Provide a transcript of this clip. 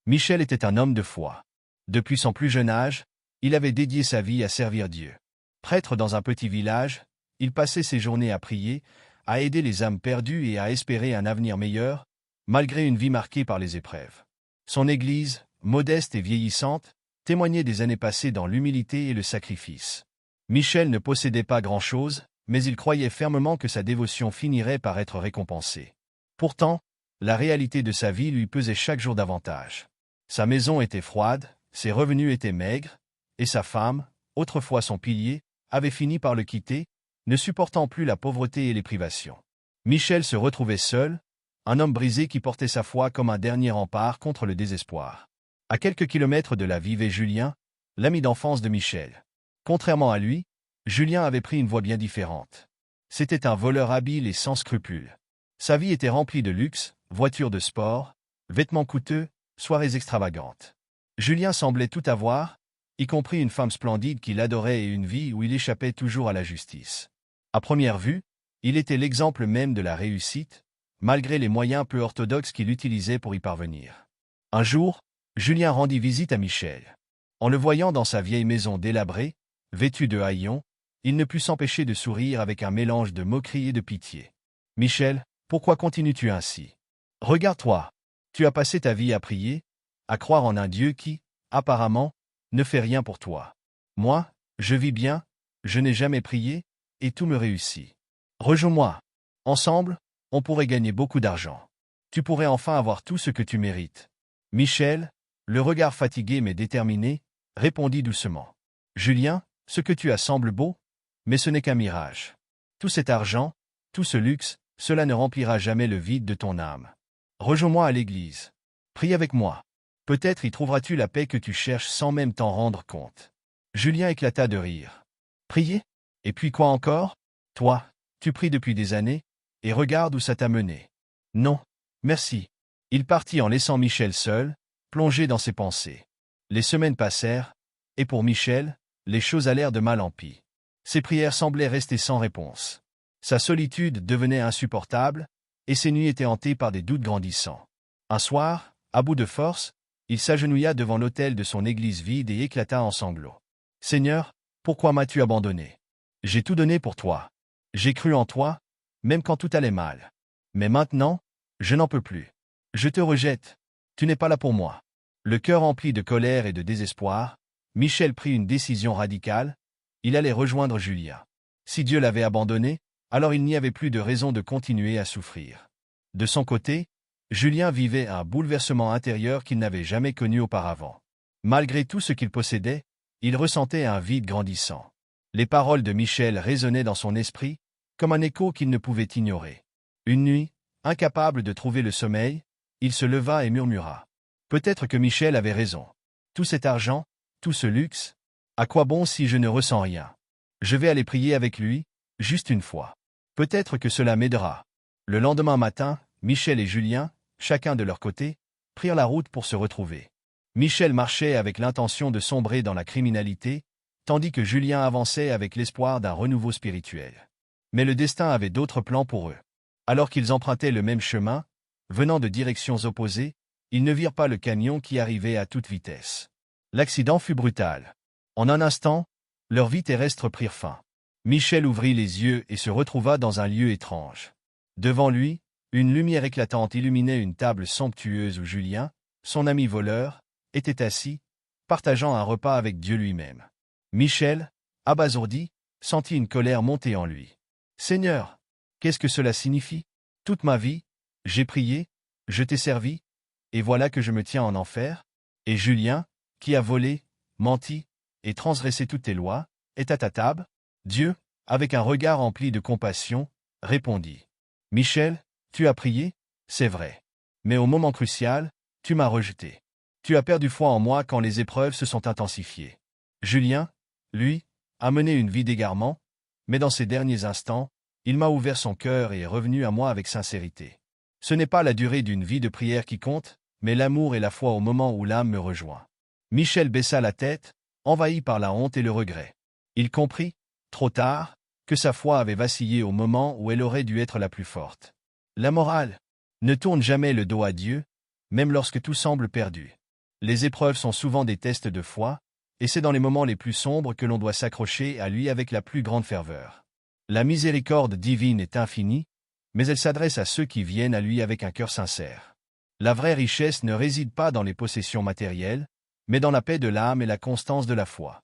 Michel était un homme de foi. Depuis son plus jeune âge, il avait dédié sa vie à servir Dieu. Prêtre dans un petit village, il passait ses journées à prier, à aider les âmes perdues et à espérer un avenir meilleur, malgré une vie marquée par les épreuves. Son église, modeste et vieillissante, témoignait des années passées dans l'humilité et le sacrifice. Michel ne possédait pas grand-chose, mais il croyait fermement que sa dévotion finirait par être récompensée. Pourtant, la réalité de sa vie lui pesait chaque jour davantage. Sa maison était froide, ses revenus étaient maigres, et sa femme, autrefois son pilier, avait fini par le quitter, ne supportant plus la pauvreté et les privations. Michel se retrouvait seul, un homme brisé qui portait sa foi comme un dernier rempart contre le désespoir. À quelques kilomètres de là vivait Julien, l'ami d'enfance de Michel. Contrairement à lui, Julien avait pris une voie bien différente. C'était un voleur habile et sans scrupules. Sa vie était remplie de luxe, voitures de sport, vêtements coûteux, soirées extravagantes. Julien semblait tout avoir, y compris une femme splendide qu'il adorait et une vie où il échappait toujours à la justice. À première vue, il était l'exemple même de la réussite, malgré les moyens peu orthodoxes qu'il utilisait pour y parvenir. Un jour, Julien rendit visite à Michel. En le voyant dans sa vieille maison délabrée, vêtue de haillons, il ne put s'empêcher de sourire avec un mélange de moquerie et de pitié. « Michel, pourquoi continues-tu ainsi? Regarde-toi, tu as passé ta vie à prier, à croire en un Dieu qui, apparemment, ne fait rien pour toi. Moi, je vis bien, je n'ai jamais prié, et tout me réussit. Rejoins-moi. Ensemble, on pourrait gagner beaucoup d'argent. Tu pourrais enfin avoir tout ce que tu mérites. » Michel, le regard fatigué mais déterminé, répondit doucement. « Julien, ce que tu as semble beau, mais ce n'est qu'un mirage. Tout cet argent, tout ce luxe, cela ne remplira jamais le vide de ton âme. Rejoins-moi à l'église. Prie avec moi. Peut-être y trouveras-tu la paix que tu cherches sans même t'en rendre compte. » Julien éclata de rire. « Prier? Et puis quoi encore? Toi, tu pries depuis des années, et regarde où ça t'a mené. » « Non, merci. » Il partit en laissant Michel seul, plongé dans ses pensées. Les semaines passèrent, et pour Michel, les choses allèrent de mal en pis. Ses prières semblaient rester sans réponse. Sa solitude devenait insupportable, et ses nuits étaient hantées par des doutes grandissants. Un soir, à bout de force, il s'agenouilla devant l'autel de son église vide et éclata en sanglots. « Seigneur, pourquoi m'as-tu abandonné? J'ai tout donné pour toi. J'ai cru en toi, même quand tout allait mal. Mais maintenant, je n'en peux plus. Je te rejette. Tu n'es pas là pour moi. » Le cœur rempli de colère et de désespoir, Michel prit une décision radicale. Il allait rejoindre Julien. Si Dieu l'avait abandonné, alors il n'y avait plus de raison de continuer à souffrir. De son côté, Julien vivait un bouleversement intérieur qu'il n'avait jamais connu auparavant. Malgré tout ce qu'il possédait, il ressentait un vide grandissant. Les paroles de Michel résonnaient dans son esprit, comme un écho qu'il ne pouvait ignorer. Une nuit, incapable de trouver le sommeil, il se leva et murmura. Peut-être que Michel avait raison. Tout cet argent, tout ce luxe, à quoi bon si je ne ressens rien? Je vais aller prier avec lui, juste une fois. Peut-être que cela m'aidera. Le lendemain matin, Michel et Julien, chacun de leur côté, prirent la route pour se retrouver. Michel marchait avec l'intention de sombrer dans la criminalité, tandis que Julien avançait avec l'espoir d'un renouveau spirituel. Mais le destin avait d'autres plans pour eux. Alors qu'ils empruntaient le même chemin, venant de directions opposées, ils ne virent pas le camion qui arrivait à toute vitesse. L'accident fut brutal. En un instant, leurs vies terrestres prirent fin. Michel ouvrit les yeux et se retrouva dans un lieu étrange. Devant lui, une lumière éclatante illuminait une table somptueuse où Julien, son ami voleur, était assis, partageant un repas avec Dieu lui-même. Michel, abasourdi, sentit une colère monter en lui. « Seigneur, qu'est-ce que cela signifie? Toute ma vie, j'ai prié, je t'ai servi, et voilà que je me tiens en enfer? Et Julien, qui a volé, menti, et transgressé toutes tes lois, est à ta table? » Dieu, avec un regard empli de compassion, répondit. « Michel, tu as prié, c'est vrai. Mais au moment crucial, tu m'as rejeté. Tu as perdu foi en moi quand les épreuves se sont intensifiées. Julien, lui, a mené une vie d'égarement, mais dans ces derniers instants, il m'a ouvert son cœur et est revenu à moi avec sincérité. Ce n'est pas la durée d'une vie de prière qui compte, mais l'amour et la foi au moment où l'âme me rejoint. » Michel baissa la tête, envahi par la honte et le regret. Il comprit, trop tard, que sa foi avait vacillé au moment où elle aurait dû être la plus forte. La morale: ne tourne jamais le dos à Dieu, même lorsque tout semble perdu. Les épreuves sont souvent des tests de foi, et c'est dans les moments les plus sombres que l'on doit s'accrocher à lui avec la plus grande ferveur. La miséricorde divine est infinie, mais elle s'adresse à ceux qui viennent à lui avec un cœur sincère. La vraie richesse ne réside pas dans les possessions matérielles, mais dans la paix de l'âme et la constance de la foi.